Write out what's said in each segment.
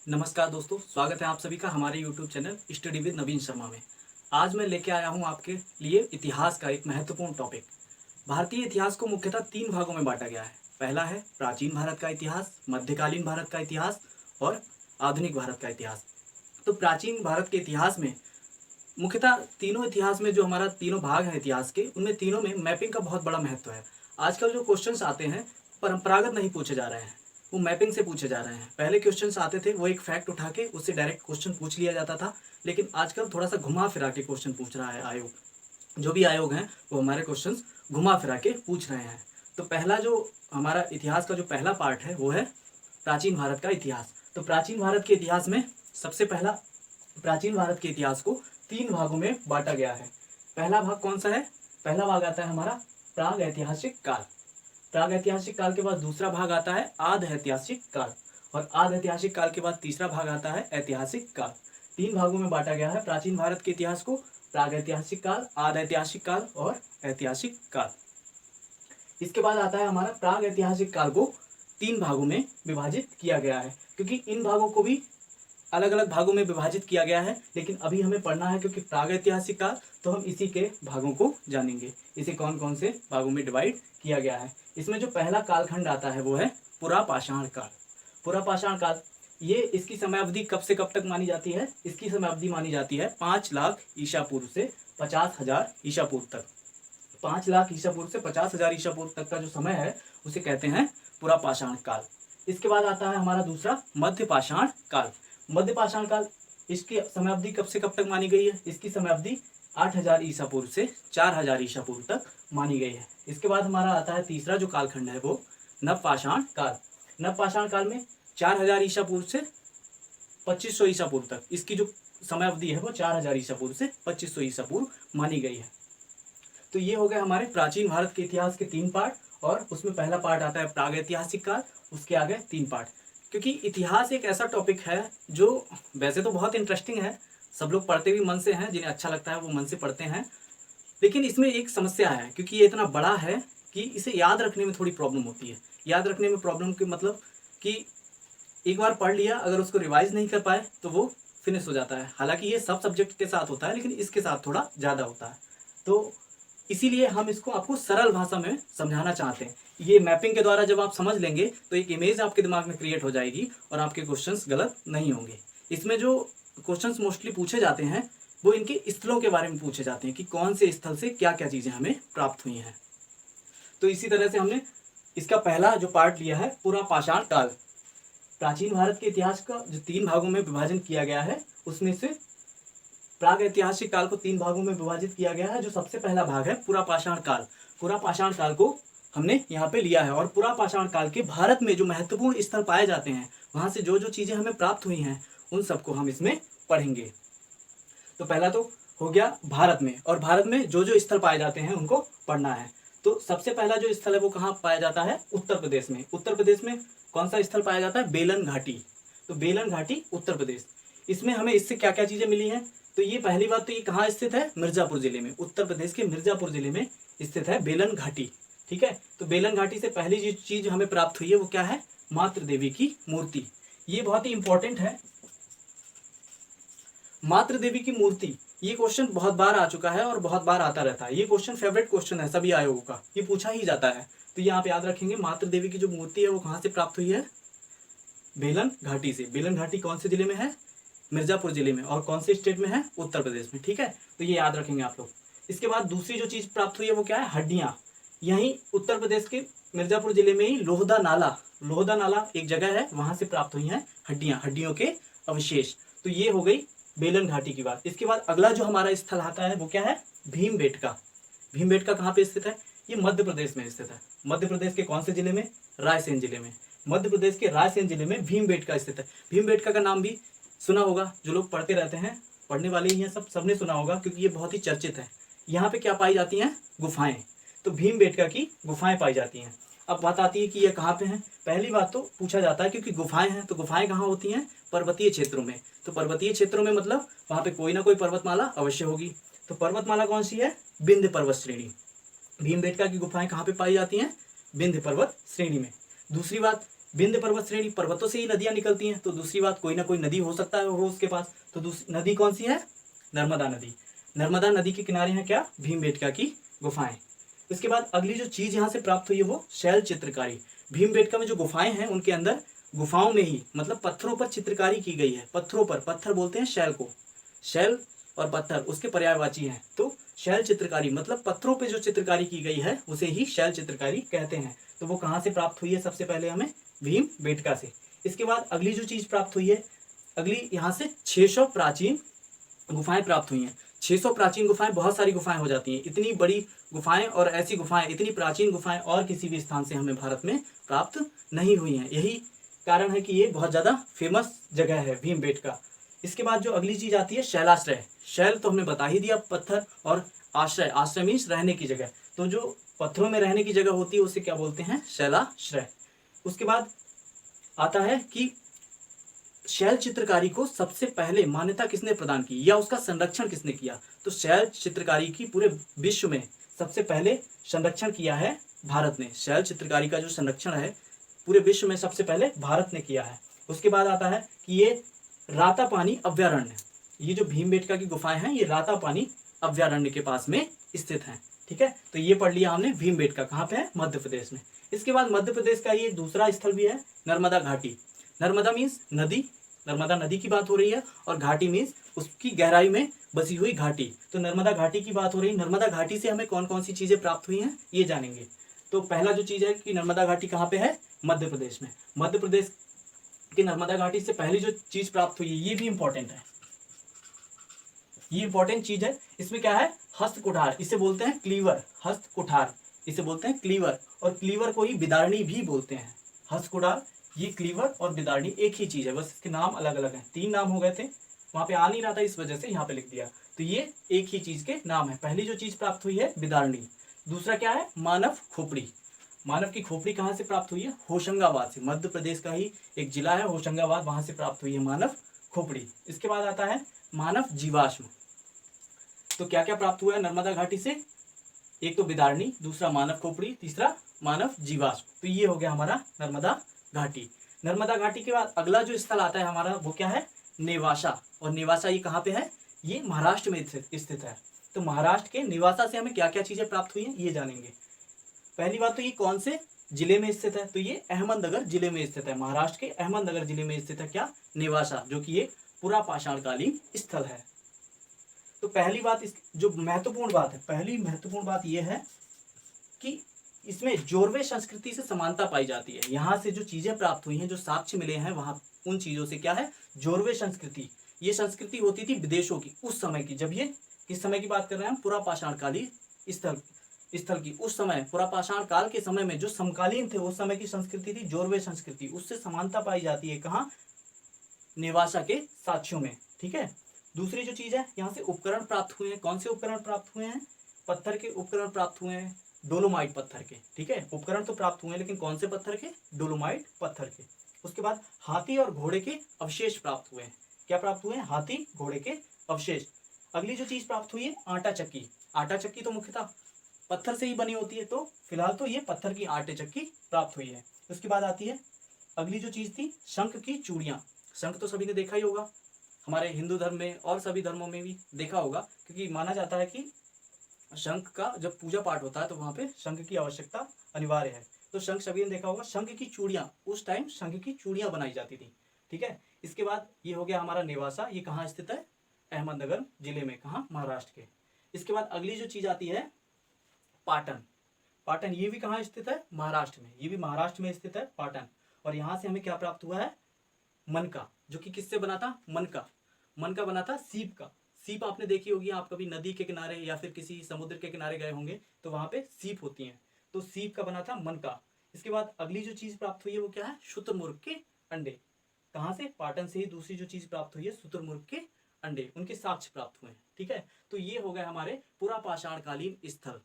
नमस्कार दोस्तों, स्वागत है आप सभी का हमारे YouTube चैनल स्टडी विद नवीन शर्मा में। आज मैं लेके आया हूँ आपके लिए इतिहास का एक महत्वपूर्ण टॉपिक। भारतीय इतिहास को मुख्यतः 3 भागों में बांटा गया है। पहला है प्राचीन भारत का इतिहास, मध्यकालीन भारत का इतिहास और आधुनिक भारत का इतिहास। तो प्राचीन भारत के इतिहास में मुख्यतः तीनों इतिहास में जो हमारा तीनों भाग हैं इतिहास के, उनमें तीनों में मैपिंग का बहुत बड़ा महत्व है। आजकल जो क्वेश्चंस आते हैं परंपरागत नहीं पूछे जा रहे हैं, वो मैपिंग से पूछे जा रहे हैं। पहले क्वेश्चंस आते थे वो एक फैक्ट उठा के उससे डायरेक्ट क्वेश्चन पूछ लिया जाता था, लेकिन आजकल थोड़ा सा घुमा फिरा के क्वेश्चन पूछ रहा है आयोग। जो भी आयोग हैं वो हमारे क्वेश्चंस घुमा फिरा के पूछ रहे हैं। तो पहला जो हमारा इतिहास का जो पहला पार्ट है वो है प्राचीन भारत का इतिहास। तो प्राचीन भारत के इतिहास में सबसे पहला प्राचीन भारत के इतिहास को 3 भागों में बांटा गया है। पहला भाग कौन सा है? पहला भाग आता है हमारा प्राग ऐतिहासिक काल। प्राग ऐतिहासिक काल के बाद दूसरा भाग आता है आध ऐतिहासिक काल, और आध ऐतिहासिक काल के बाद तीसरा भाग आता है ऐतिहासिक काल। 3 भागों में बांटा गया है प्राचीन भारत के इतिहास को, प्राग ऐतिहासिक काल, आध ऐतिहासिक काल और ऐतिहासिक काल। इसके बाद आता है हमारा प्राग ऐतिहासिक काल को 3 भागों में विभाजित किया गया है, क्योंकि इन भागों को भी अलग अलग भागों में विभाजित किया गया है, लेकिन अभी हमें पढ़ना है क्योंकि प्रागैतिहासिक काल, तो हम इसी के भागों को जानेंगे। इसे कौन कौन से भागों में डिवाइड किया गया है। इसमें जो पहला कालखंड आता है वो है पुरापाषाण काल। पुरापाषाण काल, ये इसकी समय अवधि कब से कब तक मानी जाती है? इसकी समय अवधि मानी जाती है 5 लाख ईसा पूर्व से 50,000 ईसा पूर्व तक। 5 लाख ईसा पूर्व से 50,000 ईसा पूर्व तक का जो समय है उसे कहते हैं पुरापाषाण काल। इसके बाद आता है हमारा दूसरा मध्यपाषाण काल। मध्यपाषाण काल, इसकी समय अवधि कब से कब तक मानी गई है? इसकी समय अवधि 8,000 ईसा पूर्व से 4,000 ईसा पूर्व तक मानी गई है। इसके बाद हमारा आता है तीसरा जो कालखंड है वो नवपाषाण काल। नवपाषाण काल में 4,000 ईसा पूर्व से 2500 ईसा पूर्व तक, इसकी जो समय अवधि है वो 4,000 ईसा पूर्व से 2500 ईसा पूर्व मानी गई है। तो ये हो गए हमारे प्राचीन भारत के इतिहास के 3 पार्ट, और उसमें पहला पार्ट आता है प्रागैतिहासिक काल, उसके आगे 3 पार्ट। क्योंकि इतिहास एक ऐसा टॉपिक है जो वैसे तो बहुत इंटरेस्टिंग है, सब लोग पढ़ते भी मन से हैं, जिन्हें अच्छा लगता है वो मन से पढ़ते हैं, लेकिन इसमें एक समस्या है क्योंकि ये इतना बड़ा है कि इसे याद रखने में थोड़ी प्रॉब्लम होती है। याद रखने में प्रॉब्लम के मतलब कि एक बार पढ़ लिया, अगर उसको रिवाइज नहीं कर पाए तो वो फिनिश हो जाता है। हालांकि ये सब सब्जेक्ट के साथ होता है, लेकिन इसके साथ थोड़ा ज़्यादा होता है। तो इसीलिए हम इसको आपको सरल भाषा में समझाना चाहते हैं। ये मैपिंग के द्वारा जब आप समझ लेंगे तो एक इमेज आपके दिमाग में क्रिएट हो जाएगी और आपके क्वेश्चंस गलत नहीं होंगे। इसमें जो क्वेश्चंस मोस्टली पूछे जाते हैं वो इनके स्थलों के बारे में पूछे जाते हैं कि कौन से स्थल से क्या क्या चीज़ें हमें प्राप्त हुई हैं। तो इसी तरह से हमने इसका पहला जो पार्ट लिया है पुरापाषाण काल। प्राचीन भारत के इतिहास का जो 3 भागों में विभाजन किया गया है उसमें से प्राग ऐतिहासिक काल को 3 भागों में विभाजित किया गया है। जो सबसे पहला भाग है पुरापाषाण काल, पुरापाषाण काल को हमने यहाँ पे लिया है, और पुरापाषाण काल के भारत में जो महत्वपूर्ण स्थल पाए जाते हैं, वहाँ से जो जो चीज़ें हमें प्राप्त हुई हैं उन सबको हम इसमें पढ़ेंगे। तो पहला तो हो गया भारत में, और भारत में जो जो स्थल पाए जाते हैं उनको पढ़ना है। तो सबसे पहला जो स्थल है वो कहाँ पाया जाता है? उत्तर प्रदेश में। उत्तर प्रदेश में कौन सा स्थल पाया जाता है? बेलन घाटी। तो बेलन घाटी उत्तर प्रदेश, इसमें हमें इससे क्या क्या चीज़ें मिली हैं? तो ये पहली बात तो ये कहाँ स्थित है? मिर्जापुर जिले में। उत्तर प्रदेश के मिर्जापुर जिले में स्थित है बेलन घाटी। ठीक है, तो बेलन घाटी से पहली जो चीज़ हमें प्राप्त हुई है वो क्या है? मातृ देवी की मूर्ति। ये बहुत ही इंपॉर्टेंट है, मातृ देवी की मूर्ति। ये क्वेश्चन बहुत बार आ चुका है और बहुत बार आता रहता है। ये क्वेश्चन फेवरेट क्वेश्चन है सभी आयोगों का, ये पूछा ही जाता है। तो ये आप याद रखेंगे, मातृ देवी की जो मूर्ति है वो कहाँ से प्राप्त हुई है? बेलन घाटी से। बेलन घाटी कौन से जिले में है? मिर्जापुर जिले में। और कौन से स्टेट में है? उत्तर प्रदेश में। ठीक है, तो ये याद रखेंगे आप लोग। इसके बाद दूसरी जो चीज़ प्राप्त हुई है वो क्या है? हड्डियाँ। यहीं उत्तर प्रदेश के मिर्जापुर जिले में ही लोहदा नाला, लोहदा नाला एक जगह है, वहाँ से प्राप्त हुई हैं हड्डियाँ, हड्डियों के अवशेष। तो ये हो गई बेलन घाटी की बात। इसके बाद अगला जो हमारा स्थल आता है वो क्या है? भीमबेटका। भीमबेटका कहाँ पे स्थित है? ये मध्य प्रदेश में स्थित है। मध्य प्रदेश के कौन से जिले में? रायसेन जिले में। मध्य प्रदेश के रायसेन जिले में भीमबेटका स्थित है। भीमबेटका का नाम भी सुना होगा, जो लोग पढ़ते रहते हैं, पढ़ने वाले ही हैं, सबने सुना होगा क्योंकि ये बहुत ही चर्चित है। यहाँ पे क्या पाई जाती हैं? गुफाएं। तो भीमबेटका की गुफाएं पाई जाती हैं। अब बात आती है कि ये कहाँ पे हैं। पहली बात तो पूछा जाता है क्योंकि गुफाएं हैं, तो गुफाएं कहाँ होती हैं? पर्वतीय क्षेत्रों में। तो पर्वतीय क्षेत्रों में मतलब वहाँ पे कोई ना कोई पर्वतमाला अवश्य होगी। तो पर्वतमाला कौन सी है? विंध्य पर्वत श्रेणी। भीमबेटका की गुफाएं कहाँ पे पाई जाती हैं? विंध्य पर्वत श्रेणी में। दूसरी बात, विंध्य पर्वत श्रेणी, पर्वतों से ही नदियां निकलती हैं, तो दूसरी बात कोई ना कोई नदी हो सकता है हो उसके पास। तो दूसरी नदी कौन सी है? नर्मदा नदी। नर्मदा नदी के किनारे हैं क्या? भीमबेटका की गुफाएं। इसके बाद अगली जो चीज यहाँ से प्राप्त हुई है वो शैल चित्रकारी। भीमबेटका में जो गुफाएं हैं उनके अंदर गुफाओं में ही मतलब पत्थरों पर चित्रकारी की गई है। पत्थरों पर, पत्थर बोलते हैं शैल को, शैल और पत्थर उसके पर्यायवाची हैं। तो शैल चित्रकारी मतलब पत्थरों पे जो चित्रकारी की गई है उसे ही शैल चित्रकारी कहते हैं। तो वो कहाँ से प्राप्त हुई है? सबसे पहले हमें भीमबेटका से। इसके बाद अगली जो चीज प्राप्त हुई है, अगली यहाँ से 600 प्राचीन गुफाएं प्राप्त हुई हैं। 600 प्राचीन गुफाएं, बहुत सारी गुफाएं हो जाती हैं। इतनी बड़ी गुफाएं और ऐसी गुफाएं, इतनी प्राचीन गुफाएं और किसी भी स्थान से हमें भारत में प्राप्त नहीं हुई हैं। यही कारण है कि ये बहुत ज़्यादा फेमस जगह है भीमबेटका। इसके बाद जो अगली चीज आती है शैलाश्रय। शैल तो हमने बता ही दिया, पत्थर, और आश्रय, आश्रय मीन्स रहने की जगह। तो जो पत्थरों में रहने की जगह होती है उसे क्या बोलते हैं? शैलाश्रय। उसके बाद आता है कि शैल चित्रकारी को सबसे पहले मान्यता किसने प्रदान की या उसका संरक्षण किसने किया? तो शैल चित्रकारी की पूरे विश्व में सबसे पहले संरक्षण किया है भारत ने। शैल चित्रकारी का जो संरक्षण है पूरे विश्व में सबसे पहले भारत ने किया है। उसके बाद आता है कि ये रातापानी अभ्यारण्य, ये जो भीमबेटका की गुफाएं हैं ये रातापानी अभ्यारण्य के पास में स्थित हैं। ठीक है, तो ये पढ़ लिया हमने भीमबेटका कहाँ पे है? मध्य प्रदेश में। इसके बाद मध्य प्रदेश का ये दूसरा स्थल भी है नर्मदा घाटी। नर्मदा मीन्स नदी, नर्मदा नदी की बात हो रही है, और घाटी मीन्स उसकी गहराई में बसी हुई घाटी। तो नर्मदा घाटी की बात हो रही है। नर्मदा घाटी से हमें कौन कौन सी चीजें प्राप्त हुई हैं ये जानेंगे। तो पहला जो चीज है कि नर्मदा घाटी कहाँ पे है? मध्य प्रदेश में। मध्य प्रदेश की नर्मदा घाटी से पहली जो चीज प्राप्त हुई है ये भी इंपॉर्टेंट है, ये इंपॉर्टेंट चीज है। इसमें क्या है? हस्त कुठार, इसे बोलते हैं क्लीवर। हस्त कुठार इसे बोलते हैं क्लीवर, और क्लीवर को ही बिदारणी भी बोलते हैं। हस्त कुठार, ये क्लीवर और बिदारणी एक ही चीज है, बस इसके नाम अलग अलग हैं। 3 नाम हो गए थे, वहां पे आ नहीं रहा था इस वजह से यहाँ पे लिख दिया। तो ये एक ही चीज के नाम है। पहली जो चीज प्राप्त हुई है बिदारणी। दूसरा क्या है? मानव खोपड़ी। मानव की खोपड़ी कहाँ से प्राप्त हुई है? होशंगाबाद से। मध्य प्रदेश का ही एक जिला है होशंगाबाद, वहां से प्राप्त हुई है मानव खोपड़ी। इसके बाद आता है मानव जीवाश्म। तो क्या क्या प्राप्त हुआ है नर्मदा घाटी से? एक तो बिदारणी, दूसरा मानव खोपड़ी, तीसरा मानव जीवाश्म। तो ये हो गया हमारा नर्मदा घाटी। नर्मदा घाटी के बाद अगला जो स्थल आता है हमारा वो क्या है? नेवासा। और नेवासा ये कहाँ पे है? ये महाराष्ट्र में स्थित है। तो महाराष्ट्र के नेवासा से हमें क्या क्या चीजें प्राप्त हुई हैं ये जानेंगे। पहली बात तो ये कौन से जिले में स्थित है? तो ये अहमदनगर जिले में स्थित है। महाराष्ट्र के अहमदनगर जिले में स्थित है क्या? नेवासा, जो कि एक पुरा पाषाणकालीन स्थल है। तो पहली बात, इस जो महत्वपूर्ण बात है, पहली महत्वपूर्ण बात यह है कि इसमें जोरवे संस्कृति से समानता पाई जाती है। यहाँ से जो चीजें प्राप्त हुई हैं, जो साक्ष्य मिले हैं वहां, उन चीजों से क्या है? जोरवे संस्कृति। ये संस्कृति होती थी विदेशों की उस समय की। जब ये किस समय की बात कर रहे हैं हम? पुरा पाषाणकालीन स्थल की। उस समय पुरा पाषाण काल के समय में जो समकालीन थे उस समय की संस्कृति थी जोरवे संस्कृति। उससे समानता पाई जाती है कहाँ? नेवासा के साक्ष्यों में। ठीक है, दूसरी जो चीज है यहाँ से उपकरण प्राप्त हुए हैं। कौन से उपकरण प्राप्त हुए हैं? पत्थर के उपकरण प्राप्त हुए हैं, डोलोमाइट पत्थर के। ठीक है, उपकरण तो प्राप्त हुए हैं लेकिन कौन से पत्थर के? डोलोमाइट पत्थर के। उसके बाद हाथी और घोड़े के अवशेष प्राप्त हुए हैं। क्या प्राप्त हुए हैं? हाथी घोड़े के अवशेष। अगली जो चीज प्राप्त हुई है आटा चक्की। आटा चक्की तो मुख्यतः पत्थर से ही बनी होती है, तो फिलहाल तो ये पत्थर की आटे चक्की प्राप्त हुई है। उसके बाद आती है अगली जो चीज थी शंख की चूड़ियां। शंख तो सभी ने देखा ही होगा, हमारे हिंदू धर्म में और सभी धर्मों में भी देखा होगा, क्योंकि माना जाता है कि शंख का जब पूजा पाठ होता है तो वहां पे शंख की आवश्यकता अनिवार्य है। तो शंख सभी ने देखा होगा। शंख की चूड़ियां, उस टाइम शंख की चूड़ियां बनाई जाती थी। ठीक है, इसके बाद ये हो गया हमारा नेवासा। ये कहाँ स्थित है? अहमदनगर जिले में। कहाँ? महाराष्ट्र के। इसके बाद अगली जो चीज आती है पाटन। पाटन ये भी कहाँ स्थित है? महाराष्ट्र में। ये भी महाराष्ट्र में स्थित है पाटन। और यहाँ से हमें क्या प्राप्त हुआ है? मनका, जो कि किससे बना था? मनका। मनका बना था सीप का। सीप आपने देखी होगी, आप कभी नदी के किनारे या फिर किसी समुद्र के किनारे गए होंगे तो वहां पे सीप होती हैं, तो सीप का बना था मनका। इसके बाद अगली जो चीज प्राप्त हुई है वो क्या है? शुतुरमुर्ग के अंडे। कहाँ से? पाटन से ही दूसरी जो चीज प्राप्त हुई है शुतुरमुर्ग के अंडे, उनके साक्ष्य प्राप्त हुए हैं। ठीक है, तो ये हो गए हमारे पुरा पाषाणकालीन स्थल।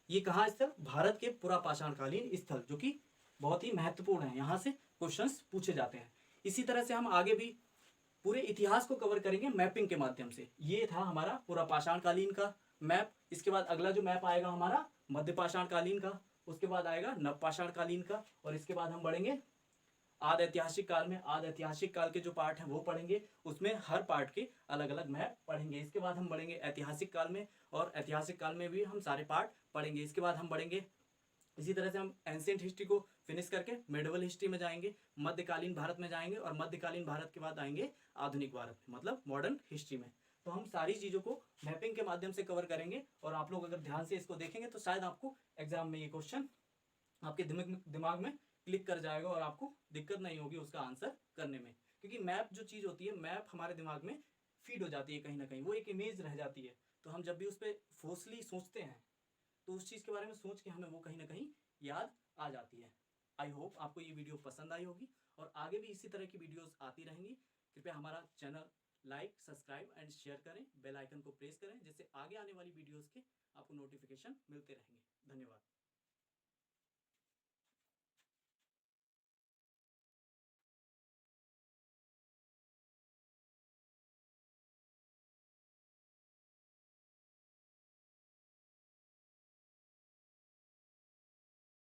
ये कहाँ स्थल? भारत के पुरा पाषाणकालीन स्थल, जो कि बहुत ही महत्वपूर्ण है। यहाँ से क्वेश्चंस पूछे जाते हैं। इसी तरह से हम आगे भी पूरे इतिहास को कवर करेंगे मैपिंग के माध्यम से। ये था हमारा पूरा पाषाणकालीन का मैप। इसके बाद अगला जो मैप आएगा हमारा मध्य पाषाणकालीन का, उसके बाद आएगा नव पाषाणकालीन का, और इसके बाद हम बढ़ेंगे आदि ऐतिहासिक काल में आदि ऐतिहासिक काल के जो पार्ट हैं वो पढ़ेंगे, उसमें हर पार्ट के अलग अलग मैप पढ़ेंगे। इसके बाद हम बढ़ेंगे ऐतिहासिक काल में, और ऐतिहासिक काल में भी हम सारे पार्ट पढ़ेंगे। इसके बाद हम बढ़ेंगे, इसी तरह से हम एंशिएंट हिस्ट्री को फिनिश करके मेडिवल हिस्ट्री में जाएंगे, मध्यकालीन भारत में जाएंगे, और मध्यकालीन भारत के बाद आएंगे आधुनिक भारत में, मतलब मॉडर्न हिस्ट्री में। तो हम सारी चीज़ों को मैपिंग के माध्यम से कवर करेंगे, और आप लोग अगर ध्यान से इसको देखेंगे तो शायद आपको एग्जाम में ये क्वेश्चन आपके दिमाग में क्लिक कर जाएगा, और आपको दिक्कत नहीं होगी उसका आंसर करने में। क्योंकि मैप जो चीज़ होती है, मैप हमारे दिमाग में फीड हो जाती है कहीं ना कहीं, वो एक इमेज रह जाती है। तो हम जब भी उस पर फोर्सली सोचते हैं तो उस चीज़ के बारे में सोच के हमें वो कहीं ना कहीं याद आ जाती है। आई होप आपको ये वीडियो पसंद आई होगी, और आगे भी इसी तरह की वीडियोस आती रहेंगी। कृपया हमारा channel like, subscribe and share करें, बेल आइकन को प्रेस करें, जिससे आगे आने वाली वीडियोस के आपको नोटिफिकेशन मिलते रहेंगे। धन्यवाद।